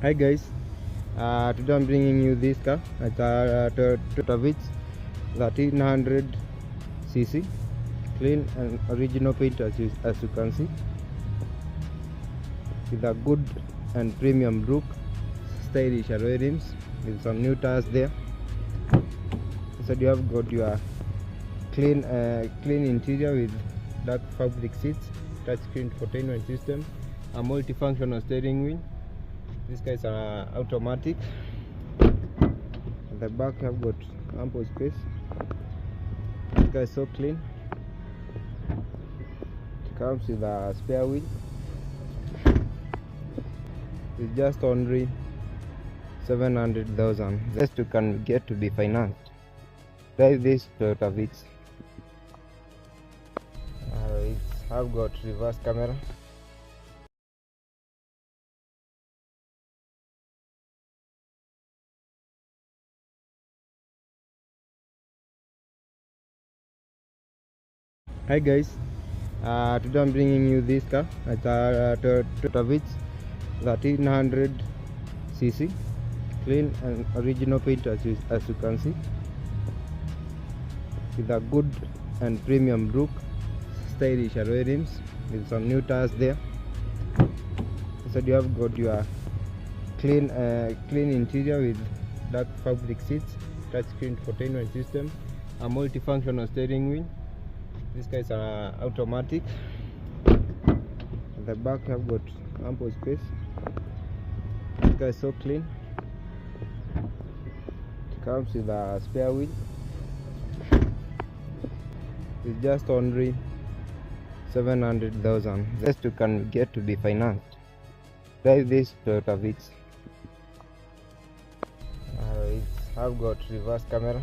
Hi guys, today I'm bringing you this car. It's a Toyota VITZ 1300cc, clean and original paint as you can see, with a good and premium look, stylish alloy rims with some new tires there. So you have got your clean interior with dark fabric seats, touchscreen infotainment system, a multifunctional steering wheel. These guys are automatic. At the back have got ample space. This guy is so clean. It comes with a spare wheel. It's just only 700,000. Just you can get to be financed. Drive this Toyota VITZ. It's have got reverse camera. Hi guys, today I'm bringing you this car. It's a Toyota VITZ 1300cc, clean and original paint as you can see, with a good and premium look, stylish alloy rims with some new tires there. So you have got your clean interior with dark fabric seats, touchscreen infotainment system, a multifunctional steering wheel. These guys are automatic. At the back have got ample space. This guy is so clean. It comes with a spare wheel. It's just only 700,000. Just you can get to be financed. Drive this Toyota VITZ. It's have got reverse camera.